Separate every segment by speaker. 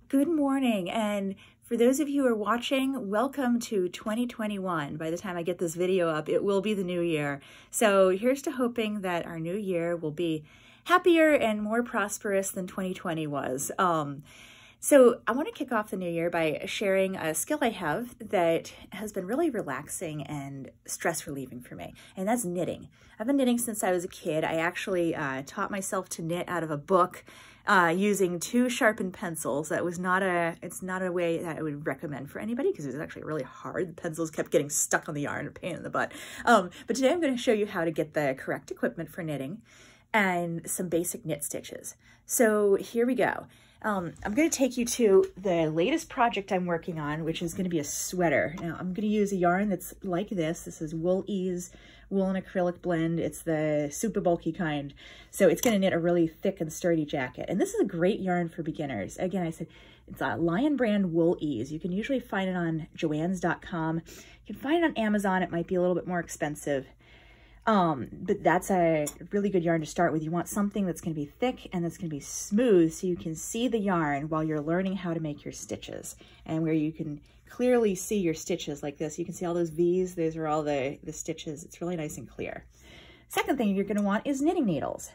Speaker 1: Good morning, and for those of you who are watching, welcome to 2021. By the time I get this video up, it will be the new year. So here's to hoping that our new year will be happier and more prosperous than 2020 was. So I want to kick off the new year by sharing a skill I have that has been really relaxing and stress relieving for me, and that's knitting. I've been knitting since I was a kid. I actually taught myself to knit out of a book using 2 sharpened pencils. It's not a way that I would recommend for anybody because it was actually really hard. The pencils kept getting stuck on the yarn, a pain in the butt. But today I'm going to show you how to get the correct equipment for knitting and some basic knit stitches. So here we go. I'm going to take you to the latest project I'm working on, which is going to be a sweater. Now, I'm going to use a yarn that's like this. This is Wool Ease wool and acrylic blend. It's the super bulky kind. So it's going to knit a really thick and sturdy jacket. And this is a great yarn for beginners. Again, I said it's a Lion brand Wool Ease. You can usually find it on Joann's.com. You can find it on Amazon. It might be a little bit more expensive. But that's a really good yarn to start with. You want something that's going to be thick and that's going to be smooth so you can see the yarn while you're learning how to make your stitches, and where you can clearly see your stitches like this. You can see all those V's. Those are all the stitches. It's really nice and clear. Second thing you're going to want is knitting needles.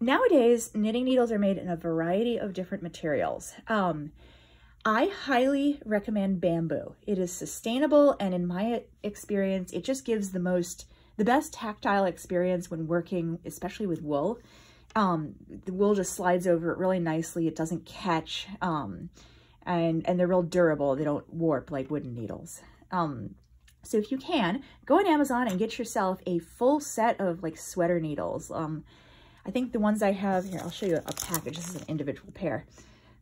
Speaker 1: Nowadays, knitting needles are made in a variety of different materials. I highly recommend bamboo. It is sustainable, and in my experience, it just gives the best tactile experience when working, especially with wool. The wool just slides over it really nicely. It doesn't catch, and they're real durable. They don't warp like wooden needles. So if you can, go on Amazon and get yourself a full set of like sweater needles. I think the ones I have here, I'll show you a package. This is an individual pair.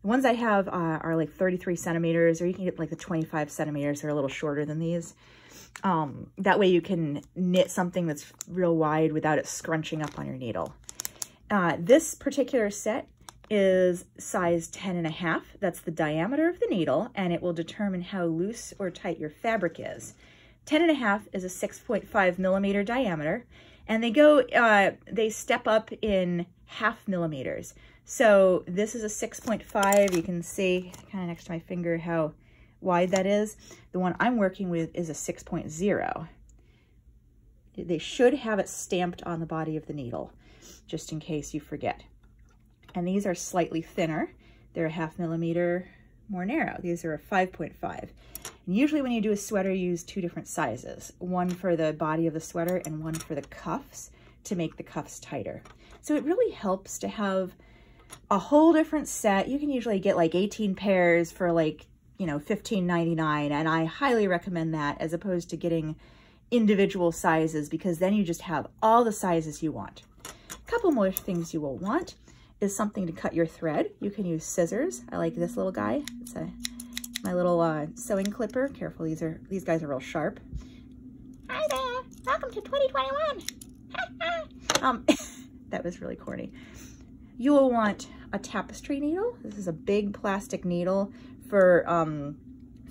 Speaker 1: The ones I have are like 33 centimeters, or you can get like the 25 centimeters. They're a little shorter than these. That way you can knit something that's real wide without it scrunching up on your needle. This particular set is size 10.5. That's the diameter of the needle, and it will determine how loose or tight your fabric is. 10.5 is a 6.5 millimeter diameter, and they step up in 0.5 millimeters. So this is a 6.5. You can see kind of next to my finger how wide that is. The one I'm working with is a 6.0. They should have it stamped on the body of the needle, just in case you forget. And these are slightly thinner. They're a 0.5 millimeter more narrow. These are a 5.5. And usually when you do a sweater, you use 2 different sizes, one for the body of the sweater and one for the cuffs to make the cuffs tighter. So it really helps to have a whole different set. You can usually get like 18 pairs for like, $15.99, and I highly recommend that as opposed to getting individual sizes, because then you just have all the sizes you want. A couple more things you will want is something to cut your thread. You can use scissors. I like this little guy. It's my little sewing clipper. Careful, these guys are real sharp. Hi there, welcome to 2021. That was really corny. You will want a tapestry needle. This is a big plastic needle for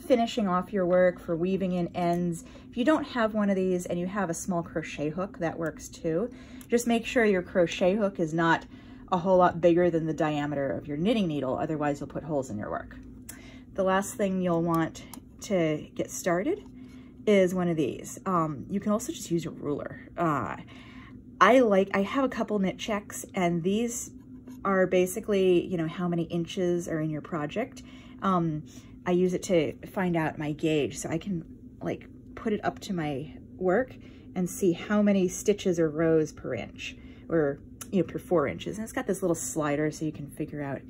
Speaker 1: finishing off your work, for weaving in ends. If you don't have one of these and you have a small crochet hook, that works too. Just make sure your crochet hook is not a whole lot bigger than the diameter of your knitting needle, otherwise you'll put holes in your work. The last thing you'll want to get started is one of these. You can also just use a ruler. I have a couple knit checks, and these are basically, how many inches are in your project. I use it to find out my gauge, so I can like put it up to my work and see how many stitches or rows per inch, or per 4 inches. And it's got this little slider so you can figure out,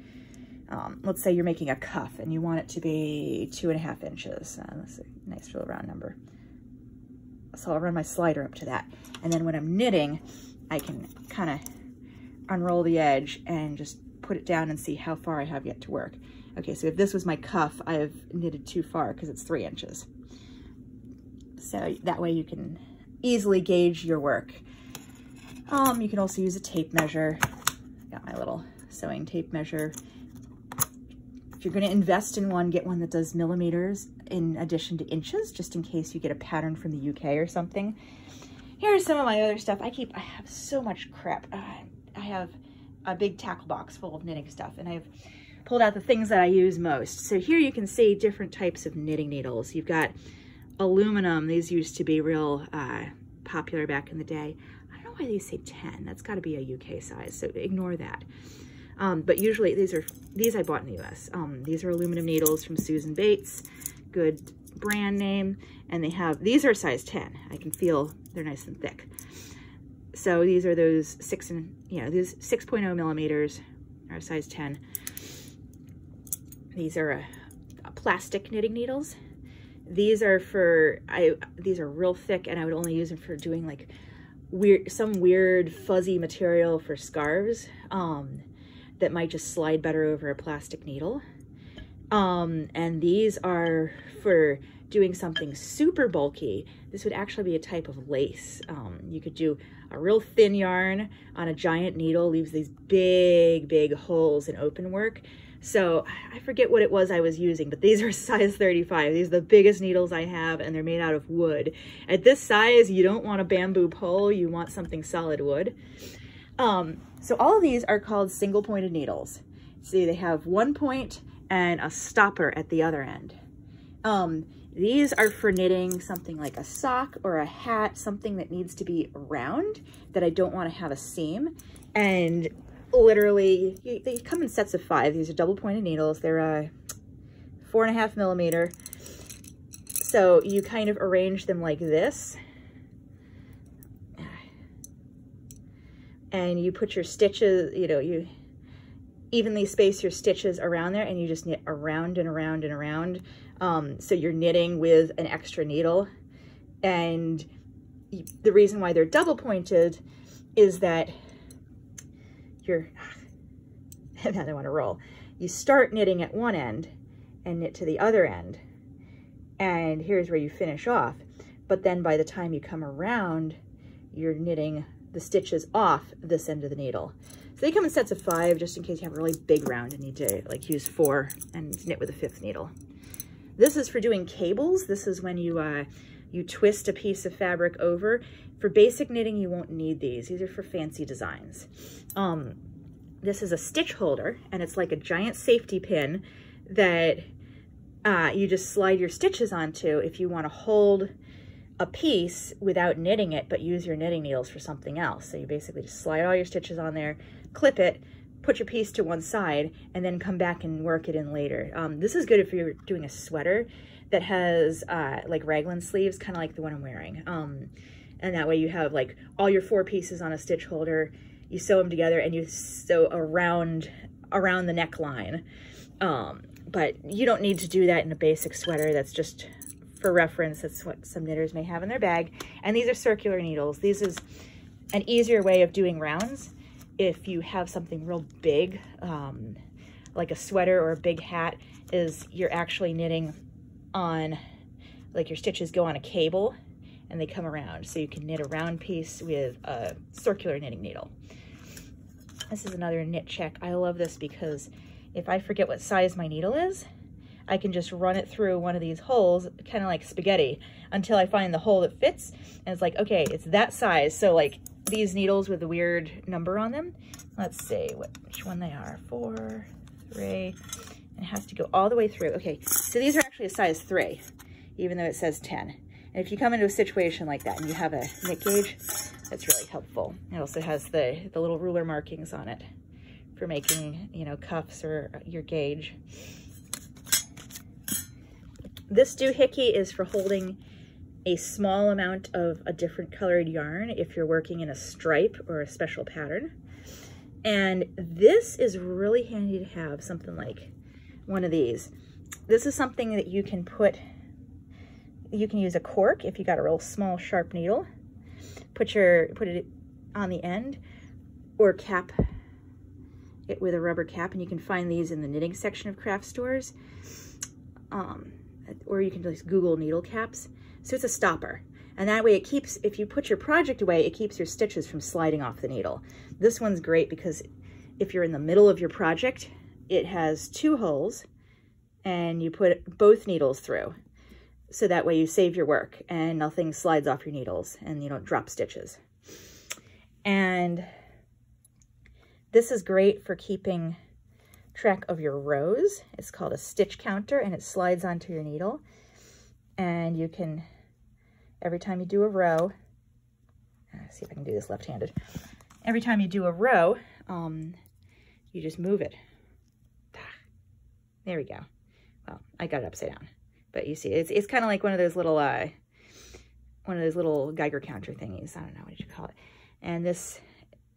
Speaker 1: let's say you're making a cuff and you want it to be 2.5 inches. That's a nice little round number. So I'll run my slider up to that. And then when I'm knitting, I can kind of unroll the edge and just put it down and see how far I have yet to work. Okay, so if this was my cuff, I've knitted too far because it's 3 inches. So that way you can easily gauge your work. You can also use a tape measure. Got my little sewing tape measure. If you're going to invest in one, get one that does millimeters in addition to inches, just in case you get a pattern from the UK or something. Here's some of my other stuff. I have so much crap. I have a big tackle box full of knitting stuff, and I have pulled out the things that I use most. So here you can see different types of knitting needles. You've got aluminum. These used to be real popular back in the day. I don't know why these say 10. That's got to be a UK size, so ignore that. But usually these I bought in the US. These are aluminum needles from Susan Bates, good brand name, and these are size 10. I can feel they're nice and thick. So these are those these 6.0 millimeters are size 10. These are plastic knitting needles. These are these are real thick, and I would only use them for doing like some weird fuzzy material for scarves that might just slide better over a plastic needle. And these are for doing something super bulky. This would actually be a type of lace. You could do a real thin yarn on a giant needle, leaves these big, big holes in open work. So I forget what it was I was using, but these are size 35. These are the biggest needles I have, and they're made out of wood. At this size, you don't want a bamboo pole, you want something solid wood. So all of these are called single pointed needles. See, they have one point and a stopper at the other end. These are for knitting something like a sock or a hat, something that needs to be round, that I don't want to have a seam. And literally, they come in sets of 5. These are double pointed needles. They're 4.5 millimeter. So you kind of arrange them like this. And you put your stitches, you evenly space your stitches around there, and you just knit around and around and around. So you're knitting with an extra needle. And the reason why they're double pointed is that and I want to roll. You start knitting at one end and knit to the other end. And here's where you finish off. But then by the time you come around, you're knitting the stitches off this end of the needle. So they come in sets of 5, just in case you have a really big round and need to like use 4 and knit with a 5th needle. This is for doing cables. This is when you twist a piece of fabric over. For basic knitting, you won't need these. These are for fancy designs. This is a stitch holder, and it's like a giant safety pin that you just slide your stitches onto if you want to hold a piece without knitting it, but use your knitting needles for something else. So you basically just slide all your stitches on there, clip it, put your piece to one side, and then come back and work it in later. This is good if you're doing a sweater that has like raglan sleeves, kind of like the one I'm wearing. And that way you have like all your 4 pieces on a stitch holder, you sew them together, and you sew around the neckline. But you don't need to do that in a basic sweater. That's just for reference. That's what some knitters may have in their bag. And these are circular needles. This is an easier way of doing rounds. If you have something real big, like a sweater or a big hat, is you're actually knitting on, like your stitches go on a cable and they come around. So you can knit a round piece with a circular knitting needle. This is another knit check. I love this because if I forget what size my needle is, I can just run it through one of these holes, kind of like spaghetti, until I find the hole that fits. And it's like, okay, it's that size. So like these needles with the weird number on them, let's see which one they are. 4, 3, and it has to go all the way through. Okay, so these are actually a size 3, even though it says 10. And if you come into a situation like that and you have a knit gauge, that's really helpful. It also has the little ruler markings on it for making, cuffs or your gauge. This doohickey is for holding a small amount of a different colored yarn if you're working in a stripe or a special pattern. And this is really handy to have, something like one of these. This is something that you can use a cork if you got a real small sharp needle. Put it on the end, or cap it with a rubber cap, and you can find these in the knitting section of craft stores. Or you can just Google needle caps. So it's a stopper. And that way it keeps, if you put your project away, it keeps your stitches from sliding off the needle. This one's great because if you're in the middle of your project, it has 2 holes and you put both needles through. So that way you save your work and nothing slides off your needles and you don't drop stitches. And this is great for keeping track of your rows. It's called a stitch counter, and it slides onto your needle. And you can, every time you do a row, let's see if I can do this left-handed. Every time you do a row, you just move it. There we go. Well, I got it upside down, but you see, it's kind of like one of those little Geiger counter thingies. I don't know what you call it. And this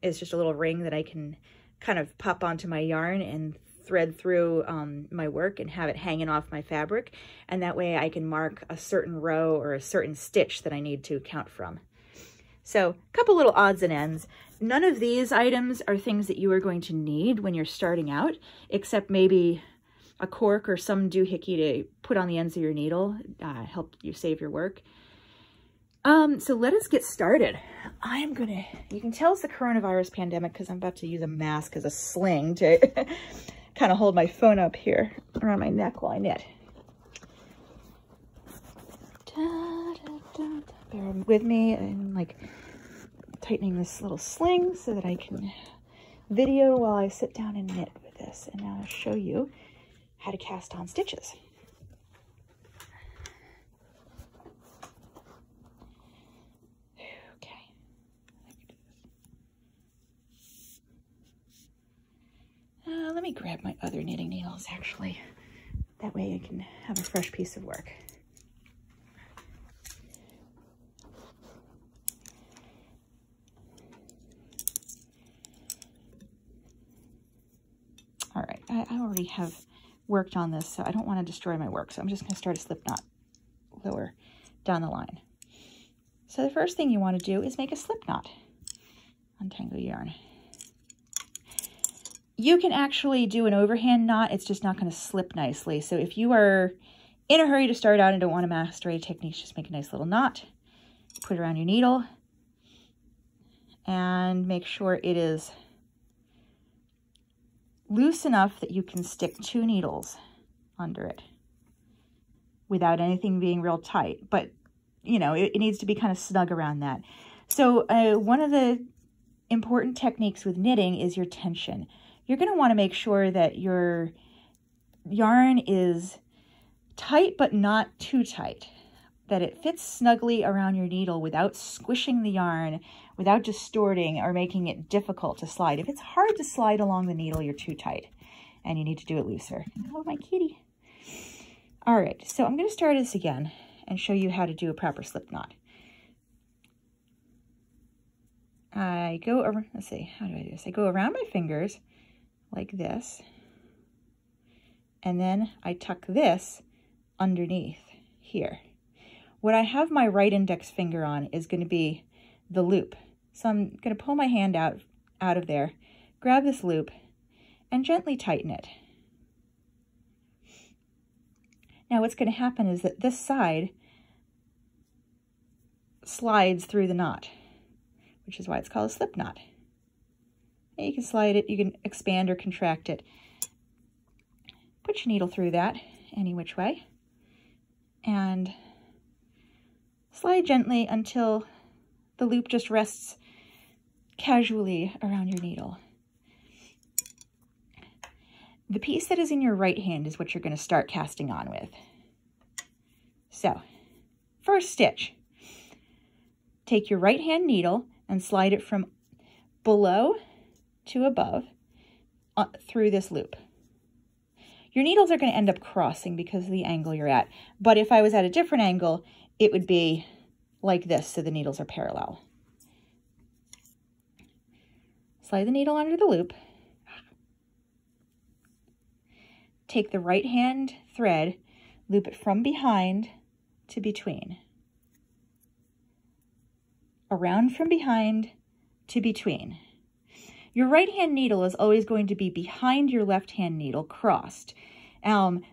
Speaker 1: is just a little ring that I can kind of pop onto my yarn and thread through my work and have it hanging off my fabric. And that way I can mark a certain row or a certain stitch that I need to count from. So a couple little odds and ends. None of these items are things that you are going to need when you're starting out, except maybe a cork or some doohickey to put on the ends of your needle, help you save your work. So let us get started. You can tell it's the coronavirus pandemic because I'm about to use a mask as a sling to kind of hold my phone up here around my neck while I knit. Bear with me. I'm like tightening this little sling so that I can video while I sit down and knit with this. And now I'll show you how to cast on stitches. Okay. Let me grab my other knitting needles, actually. That way I can have a fresh piece of work. All right, I already have worked on this, so I don't want to destroy my work. So I'm just going to start a slip knot lower down the line. So the first thing you want to do is make a slip knot. Untangle your yarn. You can actually do an overhand knot. It's just not going to slip nicely. So if you are in a hurry to start out and don't want to master any techniques, just make a nice little knot. Put it around your needle and make sure it is loose enough that you can stick 2 needles under it without anything being real tight. But, you know, it needs to be kind of snug around that. So one of the important techniques with knitting is your tension. You're going to want to make sure that your yarn is tight but not too tight, that it fits snugly around your needle without squishing the yarn, without distorting or making it difficult to slide. If it's hard to slide along the needle, you're too tight and you need to do it looser. Oh, my kitty. All right, so I'm going to start this again and show you how to do a proper slip knot. I go over, let's see, how do I do this? I go around my fingers like this, and then I tuck this underneath here. What I have my right index finger on is going to be the loop. So I'm going to pull my hand out of there, grab this loop, and gently tighten it. Now what's going to happen is that this side slides through the knot, which is why it's called a slip knot. And you can slide it, you can expand or contract it. Put your needle through that any which way, and slide gently until the loop just rests casually around your needle. The piece that is in your right hand is what you're going to start casting on with. So, first stitch. Take your right hand needle and slide it from below to above through this loop. Your needles are going to end up crossing because of the angle you're at, but if I was at a different angle, it would be like this, so the needles are parallel. Slide the needle under the loop. Take the right hand thread, loop it from behind to between. Around from behind to between. Your right hand needle is always going to be behind your left hand needle, crossed.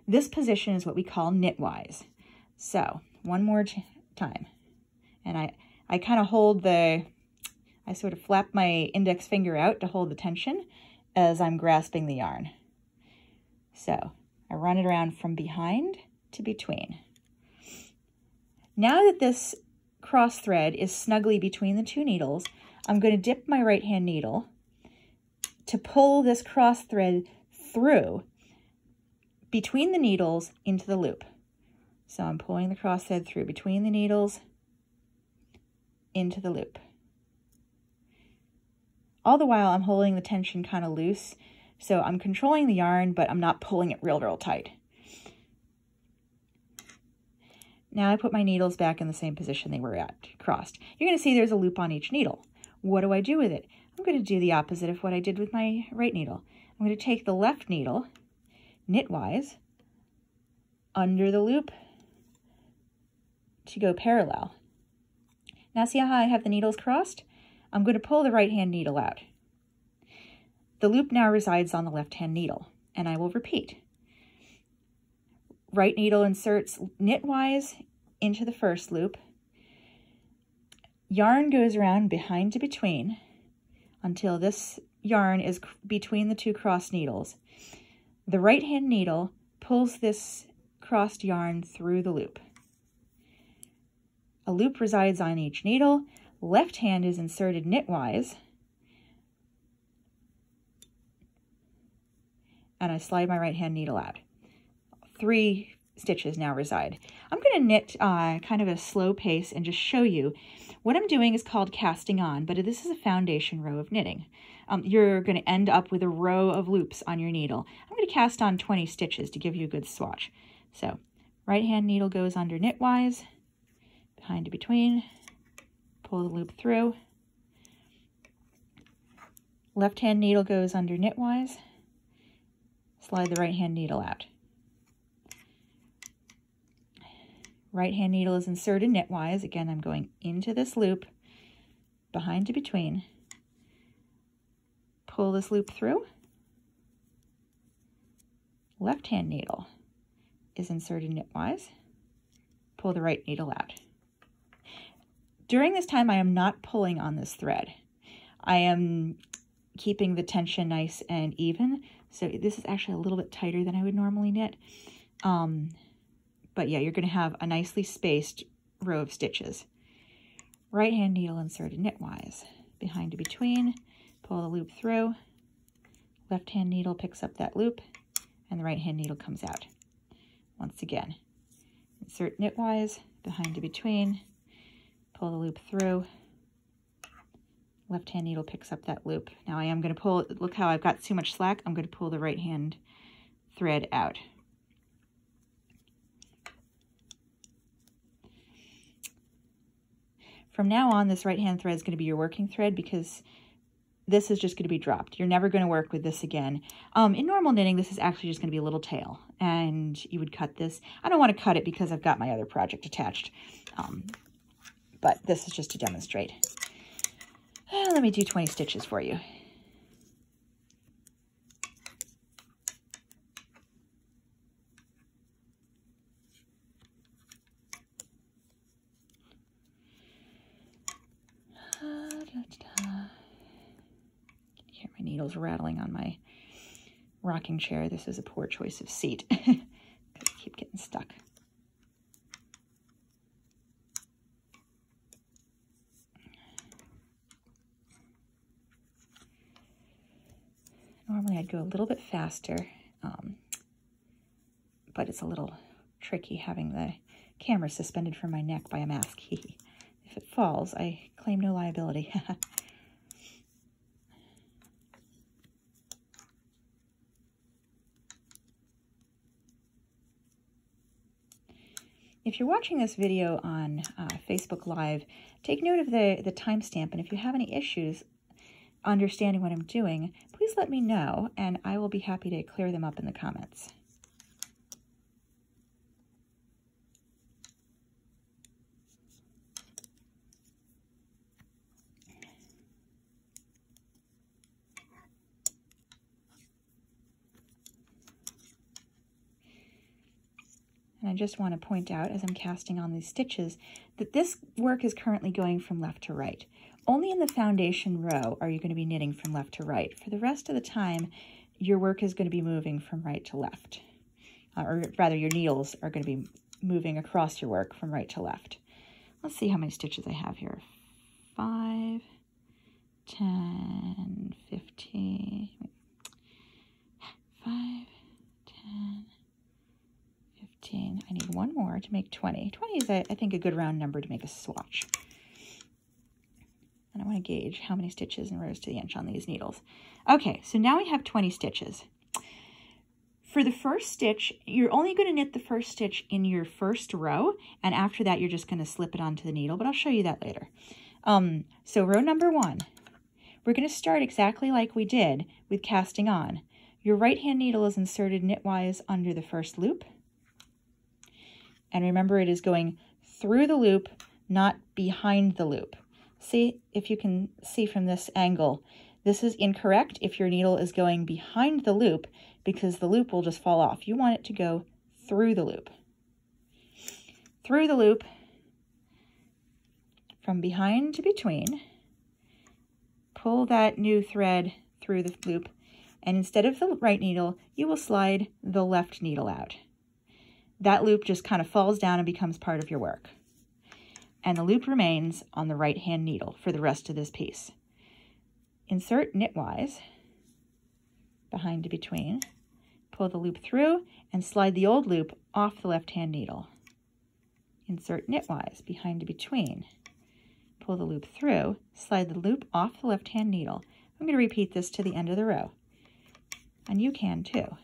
Speaker 1: This position is what we call knitwise. So, one more time. And I kind of hold I sort of flap my index finger out to hold the tension as I'm grasping the yarn. So, I run it around from behind to between. Now that this cross thread is snugly between the 2 needles, I'm going to dip my right hand needle to pull this cross thread through between the needles into the loop. So I'm pulling the cross thread through between the needles into the loop. All the while I'm holding the tension kind of loose, so I'm controlling the yarn, but I'm not pulling it real, real tight. Now I put my needles back in the same position they were at, crossed. You're going to see there's a loop on each needle. What do I do with it? I'm going to do the opposite of what I did with my right needle. I'm going to take the left needle, knitwise, under the loop to go parallel. Now see how I have the needles crossed? I'm going to pull the right hand needle out. The loop now resides on the left hand needle, and I will repeat. Right needle inserts knitwise into the first loop. Yarn goes around behind to between until this yarn is between the two crossed needles. The right hand needle pulls this crossed yarn through the loop. A loop resides on each needle. Left hand is inserted knitwise, and I slide my right hand needle out. 3 stitches now reside. I'm going to knit kind of a slow pace and just show you. What I'm doing is called casting on, but this is a foundation row of knitting. You're going to end up with a row of loops on your needle. I'm going to cast on 20 stitches to give you a good swatch. So right hand needle goes under knitwise, behind to between, pull the loop through. Left hand needle goes under knitwise, slide the right hand needle out. Right hand needle is inserted knitwise. Again, I'm going into this loop, behind to between, pull this loop through. Left hand needle is inserted knitwise, pull the right needle out. During this time, I am not pulling on this thread. I am keeping the tension nice and even. So this is actually a little bit tighter than I would normally knit. But yeah, you're going to have a nicely spaced row of stitches. Right hand needle inserted knitwise, behind to between, pull the loop through. Left hand needle picks up that loop, and the right hand needle comes out. Once again, insert knitwise, behind to between, pull the loop through. Left hand needle picks up that loop. Now I am going to pull, look how I've got too much slack, I'm going to pull the right hand thread out. From now on, this right hand thread is going to be your working thread because this is just going to be dropped. You're never going to work with this again. In normal knitting, this is actually just going to be a little tail, and you would cut this. I don't want to cut it because I've got my other project attached, but this is just to demonstrate. Let me do 20 stitches for you. Hear my needles rattling on my rocking chair. This is a poor choice of seat. I keep getting stuck. Normally I'd go a little bit faster, but it's a little tricky having the camera suspended from my neck by a mask. If it falls, I claim no liability. If you're watching this video on Facebook Live, take note of the timestamp, and if you have any issues understanding what I'm doing, please let me know, and I will be happy to clear them up in the comments. And I just want to point out, as I'm casting on these stitches, that this work is currently going from left to right. Only in the foundation row are you going to be knitting from left to right. For the rest of the time, your work is going to be moving from right to left. Or rather, your needles are going to be moving across your work from right to left. Let's see how many stitches I have here. 5, 10, 15... 5, 10, 15. I need one more to make 20. 20 is, I think, a good round number to make a swatch. And I want to gauge how many stitches and rows to the inch on these needles. Okay, so now we have 20 stitches. For the first stitch, you're only going to knit the first stitch in your first row, and after that you're just going to slip it onto the needle, but I'll show you that later. So row number 1, we're going to start exactly like we did with casting on. Your right hand needle is inserted knitwise under the first loop. And remember, it is going through the loop, not behind the loop. See if you can see from this angle. This is incorrect if your needle is going behind the loop, because the loop will just fall off. You want it to go through the loop. Through the loop, from behind to between, pull that new thread through the loop, and instead of the right needle, you will slide the left needle out. That loop just kind of falls down and becomes part of your work. And the loop remains on the right hand needle for the rest of this piece. Insert knitwise, behind to between, pull the loop through and slide the old loop off the left hand needle. Insert knitwise, behind to between, pull the loop through, slide the loop off the left hand needle. I'm going to repeat this to the end of the row, and you can too.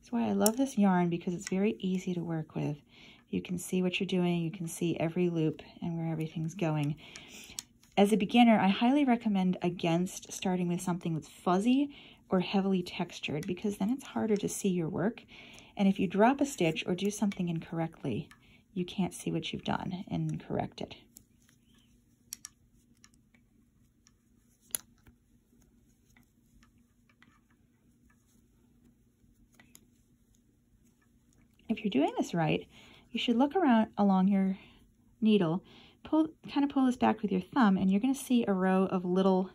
Speaker 1: That's why I love this yarn, because it's very easy to work with. You can see what you're doing, you can see every loop and where everything's going. As a beginner, I highly recommend against starting with something that's fuzzy or heavily textured, because then it's harder to see your work. And if you drop a stitch or do something incorrectly, you can't see what you've done and correct it. If you're doing this right, you should look around along your needle, kind of pull this back with your thumb, and you're going to see a row of little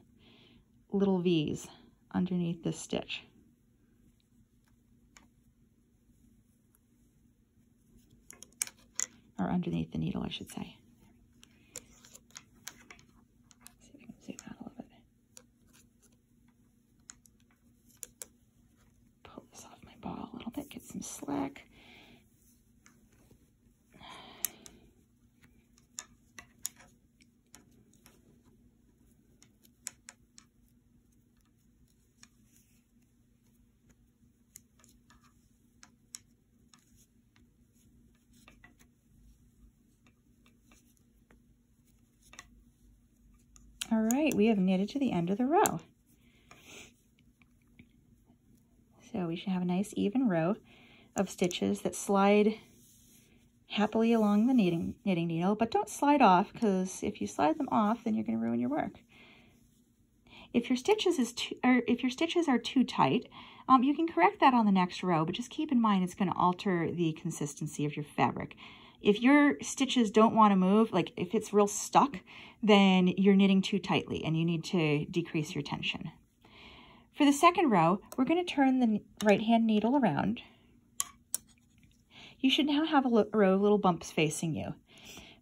Speaker 1: V's underneath this stitch. Or underneath the needle, I should say. Let's see if I can zoom out a little bit. Pull this off my ball a little bit, get some slack. All right, we have knitted to the end of the row. So we should have a nice even row of stitches that slide happily along the knitting needle, but don't slide off, because if you slide them off, then you're going to ruin your work. If your stitches are too tight, you can correct that on the next row, but just keep in mind it's going to alter the consistency of your fabric. If your stitches don't want to move, like if it's real stuck, then you're knitting too tightly and you need to decrease your tension. For the second row, we're going to turn the right hand needle around. You should now have a row of little bumps facing you.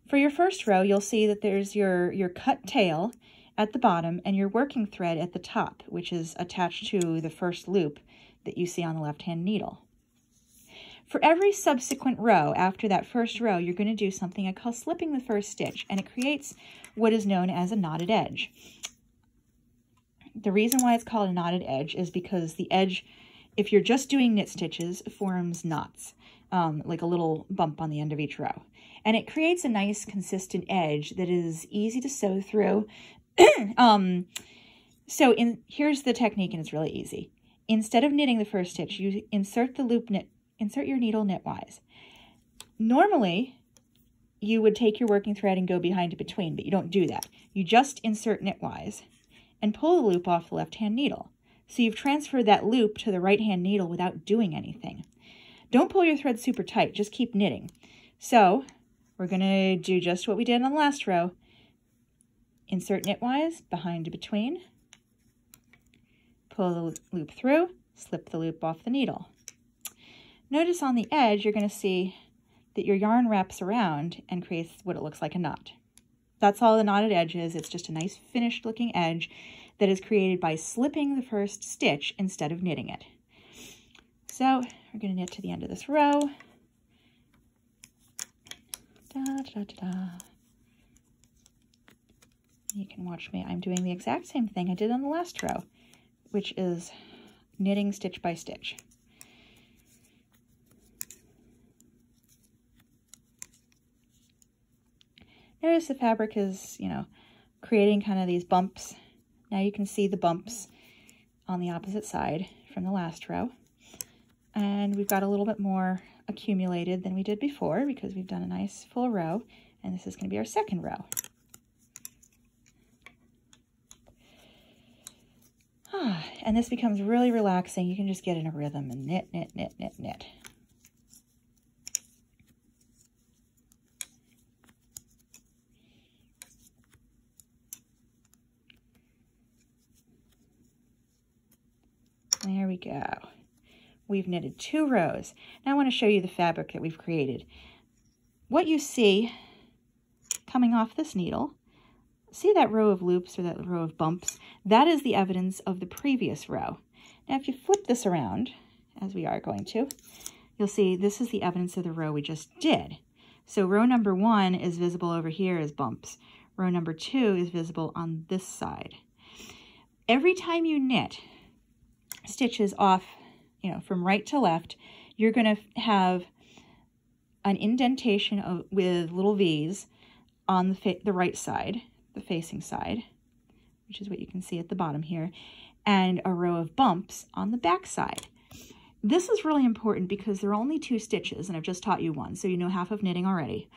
Speaker 1: For your first row, you'll see that there's your cut tail at the bottom and your working thread at the top, which is attached to the first loop that you see on the left hand needle. For every subsequent row after that first row, you're going to do something I call slipping the first stitch, and it creates what is known as a knotted edge. The reason why it's called a knotted edge is because the edge, if you're just doing knit stitches, forms knots, like a little bump on the end of each row. And it creates a nice consistent edge that is easy to sew through. Here's the technique, and it's really easy. Instead of knitting the first stitch, you insert your needle knitwise. Normally, you would take your working thread and go behind and between, but you don't do that. You just insert knitwise and pull the loop off the left-hand needle. So you've transferred that loop to the right-hand needle without doing anything. Don't pull your thread super tight, just keep knitting. So we're going to do just what we did on the last row. Insert knitwise, behind and between, pull the loop through, slip the loop off the needle. Notice on the edge, you're going to see that your yarn wraps around and creates what it looks like a knot. That's all the knotted edge is. It's just a nice finished looking edge that is created by slipping the first stitch instead of knitting it. So we're going to knit to the end of this row. Da, da, da, da. You can watch me. I'm doing the exact same thing I did on the last row, which is knitting stitch by stitch. Notice the fabric is, you know, creating kind of these bumps. Now you can see the bumps on the opposite side from the last row. And we've got a little bit more accumulated than we did before because we've done a nice full row, and this is going to be our second row. And this becomes really relaxing. You can just get in a rhythm and knit, knit, knit, knit, knit. There we go. We've knitted 2 rows. Now I want to show you the fabric that we've created. What you see coming off this needle, see that row of loops or that row of bumps? That is the evidence of the previous row. Now if you flip this around, as we are going to, you'll see this is the evidence of the row we just did. So row number 1 is visible over here as bumps. Row number 2 is visible on this side. Every time you knit stitches off, you know, from right to left, you're going to have an indentation with little V's on the right side, the facing side, which is what you can see at the bottom here, and a row of bumps on the back side. This is really important because there are only 2 stitches, and I've just taught you one, so you know half of knitting already.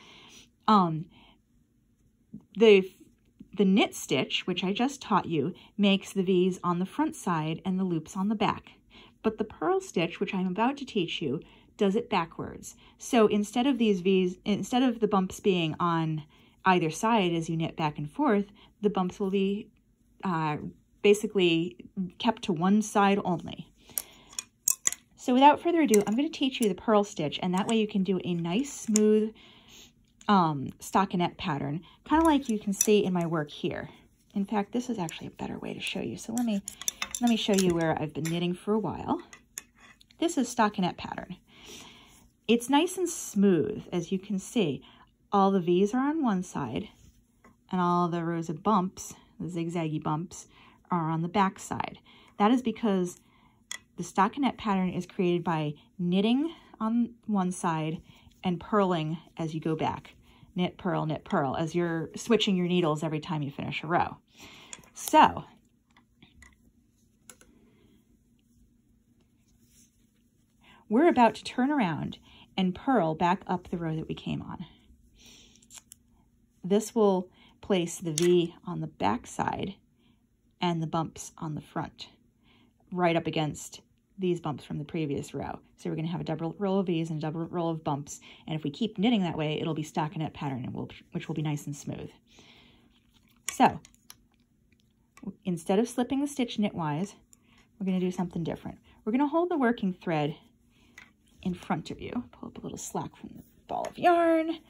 Speaker 1: The knit stitch, which I just taught you, makes the V's on the front side and the loops on the back. But the purl stitch, which I'm about to teach you, does it backwards. So instead of these V's, instead of the bumps being on either side as you knit back and forth, the bumps will be basically kept to one side only. So without further ado, I'm going to teach you the purl stitch, and that way you can do a nice smooth stockinette pattern, kind of like you can see in my work here. In fact, this is actually a better way to show you. So let me show you where I've been knitting for a while. This is stockinette pattern. It's nice and smooth, as you can see. All the V's are on one side, and all the rows of bumps, the zigzaggy bumps, are on the back side. That is because the stockinette pattern is created by knitting on one side and purling as you go back. Knit, purl, as you're switching your needles every time you finish a row. So, we're about to turn around and purl back up the row that we came on. This will place the V on the back side and the bumps on the front, right up against these bumps from the previous row. So we're going to have a double row of V's and a double row of bumps, and if we keep knitting that way, it'll be stockinette pattern, which will be nice and smooth. So instead of slipping the stitch knitwise, we're going to do something different. We're going to hold the working thread in front of you, pull up a little slack from the ball of yarn,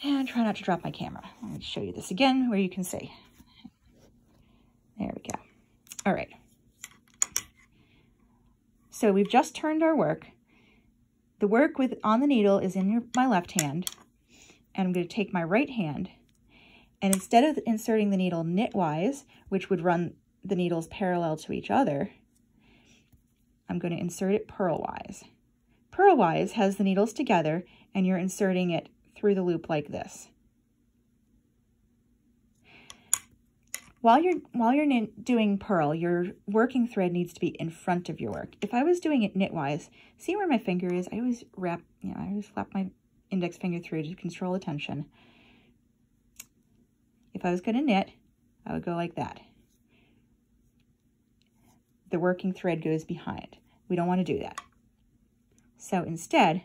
Speaker 1: and try not to drop my camera. Let me show you this again where you can see. There we go. All right. So we've just turned our work. The work on the needle is in my left hand, and I'm going to take my right hand, and instead of inserting the needle knitwise, which would run the needles parallel to each other, I'm going to insert it purlwise. Purlwise has the needles together, and you're inserting it through the loop like this. While you're doing purl, your working thread needs to be in front of your work. If I was doing it knitwise, see where my finger is? I always I always flap my index finger through to control the tension. If I was going to knit, I would go like that. The working thread goes behind. We don't want to do that. So instead,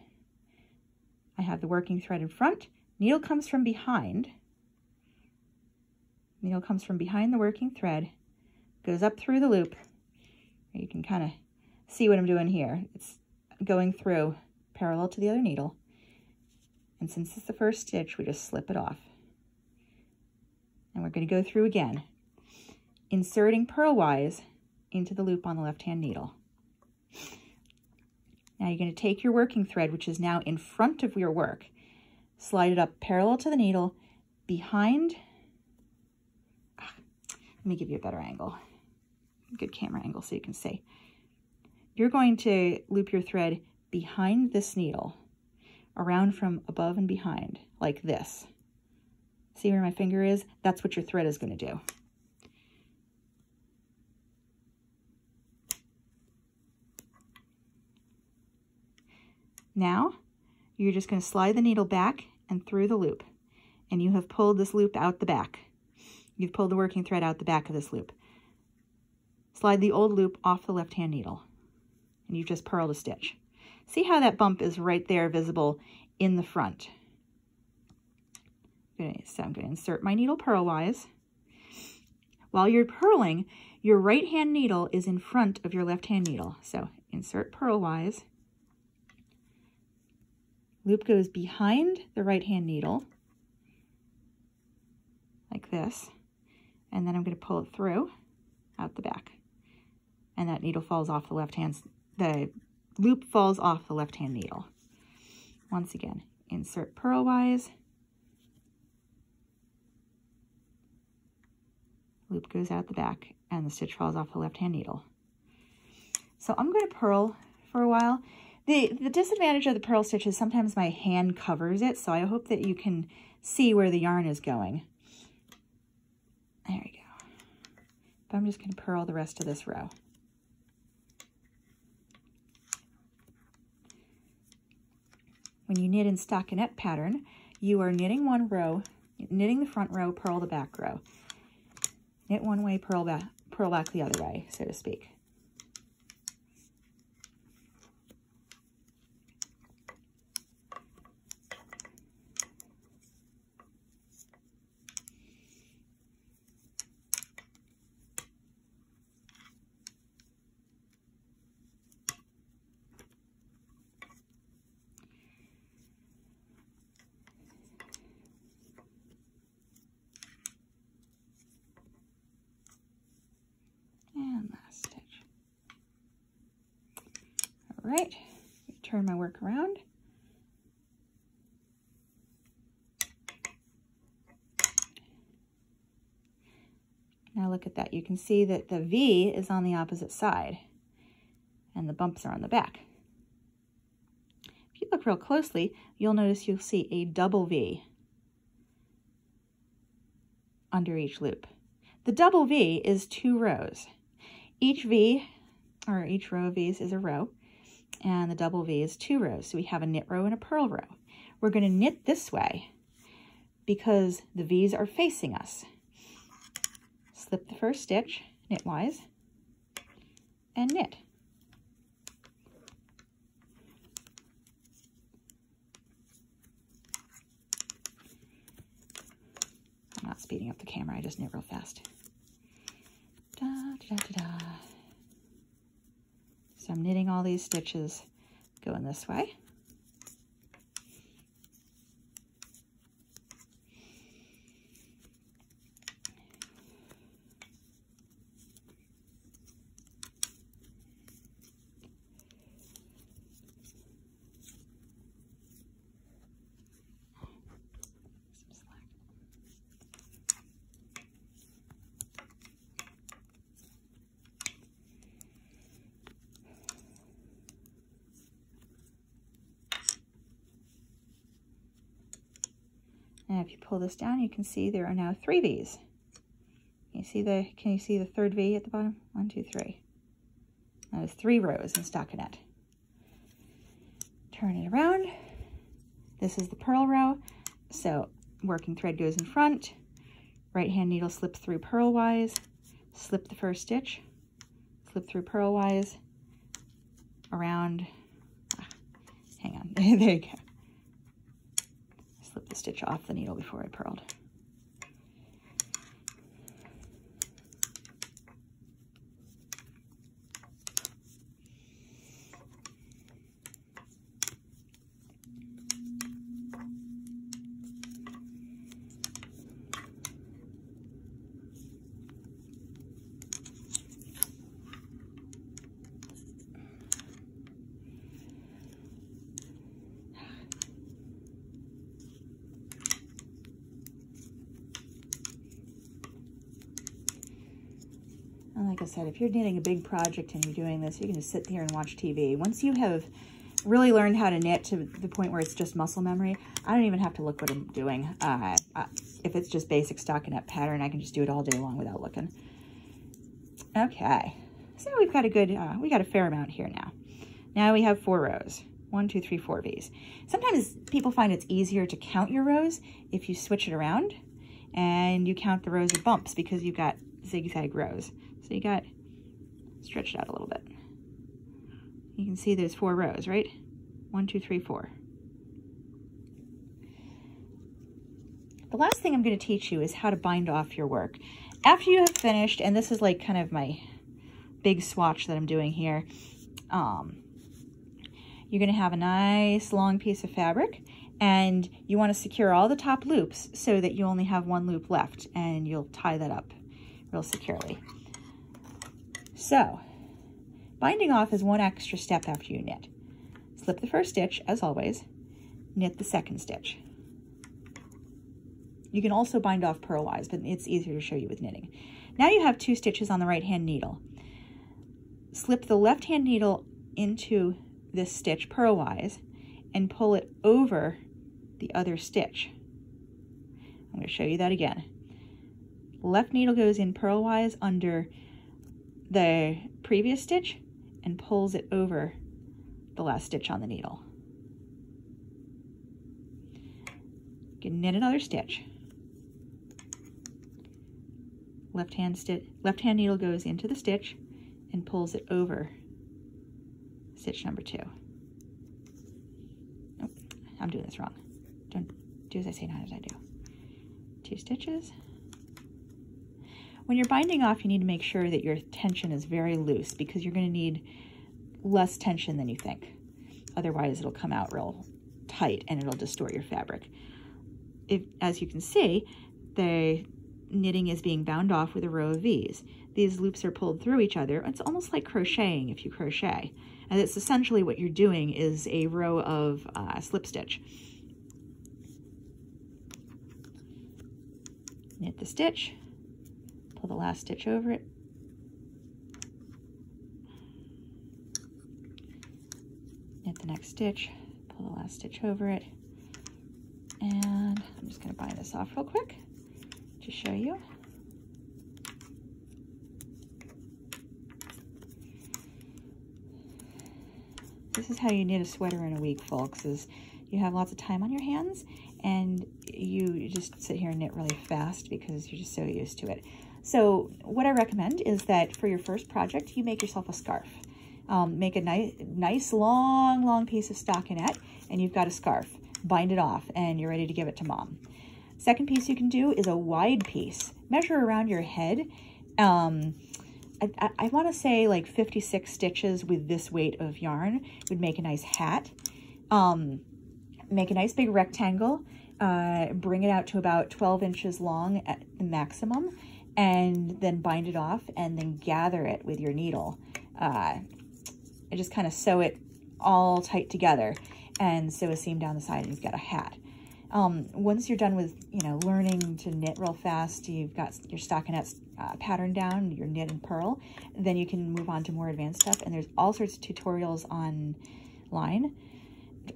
Speaker 1: I have the working thread in front, needle comes from behind. Needle comes from behind the working thread, goes up through the loop. You can kind of see what I'm doing here. It's going through parallel to the other needle. And since it's the first stitch, we just slip it off. And we're going to go through again, inserting purlwise into the loop on the left-hand needle. Now you're going to take your working thread, which is now in front of your work, slide it up parallel to the needle, behind, let me give you a better angle, good camera angle so you can see. You're going to loop your thread behind this needle, around from above and behind, like this. See where my finger is? That's what your thread is going to do. Now, you're just going to slide the needle back and through the loop, and you have pulled this loop out the back. You've pulled the working thread out the back of this loop. Slide the old loop off the left-hand needle, and you've just purled a stitch. See how that bump is right there visible in the front? So I'm going to insert my needle purlwise. While you're purling, your right-hand needle is in front of your left-hand needle. So insert purlwise. Loop goes behind the right-hand needle, like this, and then I'm going to pull it through, out the back, and that needle falls off the left-hand, the loop falls off the left-hand needle. Once again, insert purlwise, loop goes out the back, and the stitch falls off the left-hand needle. So I'm going to purl for a while. The disadvantage of the purl stitch is sometimes my hand covers it, so I hope that you can see where the yarn is going. There we go. But I'm just going to purl the rest of this row. When you knit in stockinette pattern, you are knitting one row, knitting the front row, purl the back row. Knit one way, purl back the other way, so to speak. Last stitch. All right, turn my work around. Now look at that. You can see that the V is on the opposite side and the bumps are on the back. If you look real closely, you'll notice you'll see a double V under each loop. The double V is 2 rows. Each V, or each row of V's is a row, and the double V is 2 rows. So we have a knit row and a purl row. We're going to knit this way because the V's are facing us. Slip the first stitch, knitwise, and knit. I'm not speeding up the camera, I just knit real fast. Da, da, da, da. So I'm knitting all these stitches going this way. And if you pull this down, you can see there are now 3 V's. Can you see the third V at the bottom? 1, 2, 3. That is 3 rows in stockinette. Turn it around. This is the purl row. So working thread goes in front. Right hand needle slips through purlwise. Slip the first stitch. Slip through purlwise. Around. Hang on. There you go. Slip the stitch off the needle before I purled. like I said, if you're knitting a big project and you're doing this, you can just sit here and watch TV. Once you have really learned how to knit to the point where it's just muscle memory, I don't even have to look what I'm doing. If it's just basic stockinette pattern, I can just do it all day long without looking. Okay, so we've got a good, we got a fair amount here now. Now we have 4 rows. 1, 2, 3, 4 V's. Sometimes people find it's easier to count your rows if you switch it around and you count the rows of bumps because you've got zigzag rows. So you got stretched out a little bit. You can see there's 4 rows, right? 1, 2, 3, 4. The last thing I'm going to teach you is how to bind off your work. After you have finished, and this is like kind of my big swatch that I'm doing here, you're going to have a nice long piece of fabric, and you want to secure all the top loops so that you only have 1 loop left, and you'll tie that up real securely. So, binding off is 1 extra step after you knit. Slip the first stitch, as always, knit the second stitch. You can also bind off purlwise, but it's easier to show you with knitting. Now you have 2 stitches on the right-hand needle. Slip the left-hand needle into this stitch purlwise and pull it over the other stitch. I'm going to show you that again. Left needle goes in purlwise under the previous stitch and pulls it over the last stitch on the needle. You can knit another stitch. Left-hand needle goes into the stitch and pulls it over stitch number 2. Nope, I'm doing this wrong. Don't do as I say, not as I do. 2 stitches. When you're binding off, you need to make sure that your tension is very loose because you're going to need less tension than you think. Otherwise, it'll come out real tight and it'll distort your fabric. As you can see, the knitting is being bound off with a row of V's. These loops are pulled through each other. It's almost like crocheting if you crochet. And it's essentially what you're doing is a row of slip stitch. Knit the stitch, pull the last stitch over it, knit the next stitch, pull the last stitch over it, and I'm just going to bind this off real quick to show you. This is how you knit a sweater in a week, folks, is you have lots of time on your hands and you just sit here and knit really fast because you're just so used to it. So what I recommend is that for your first project, you make yourself a scarf. Make a nice long piece of stockinette and you've got a scarf. Bind it off and you're ready to give it to mom. Second piece you can do is a wide piece. Measure around your head. I want to say like 56 stitches with this weight of yarn would make a nice hat. Make a nice big rectangle, bring it out to about 12 inches long at the maximum, and then bind it off and then gather it with your needle. And just kind of sew it all tight together and sew a seam down the side and you've got a hat. Once you're done with, learning to knit real fast, you've got your stockinette pattern down, your knit and purl, then you can move on to more advanced stuff. And there's all sorts of tutorials online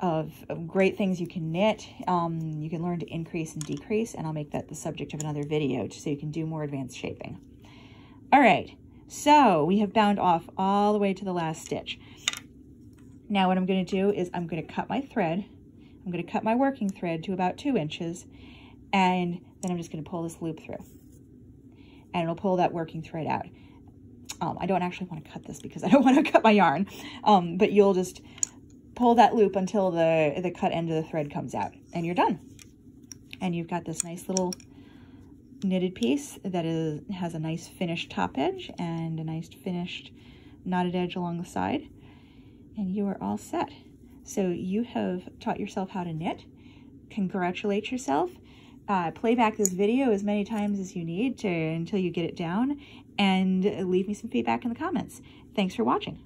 Speaker 1: of great things you can knit. You can learn to increase and decrease, and I'll make that the subject of another video so you can do more advanced shaping. All right, so we have bound off all the way to the last stitch. Now what I'm going to do is I'm going to cut my thread. I'm going to cut my working thread to about 2 inches, and then I'm just going to pull this loop through. And it'll pull that working thread out. I don't actually want to cut this because I don't want to cut my yarn, but you'll just pull that loop until the cut end of the thread comes out, and you're done. And you've got this nice little knitted piece that has a nice finished top edge and a nice finished knotted edge along the side, and you are all set. So you have taught yourself how to knit. Congratulate yourself. Play back this video as many times as you need until you get it down, and leave me some feedback in the comments. Thanks for watching.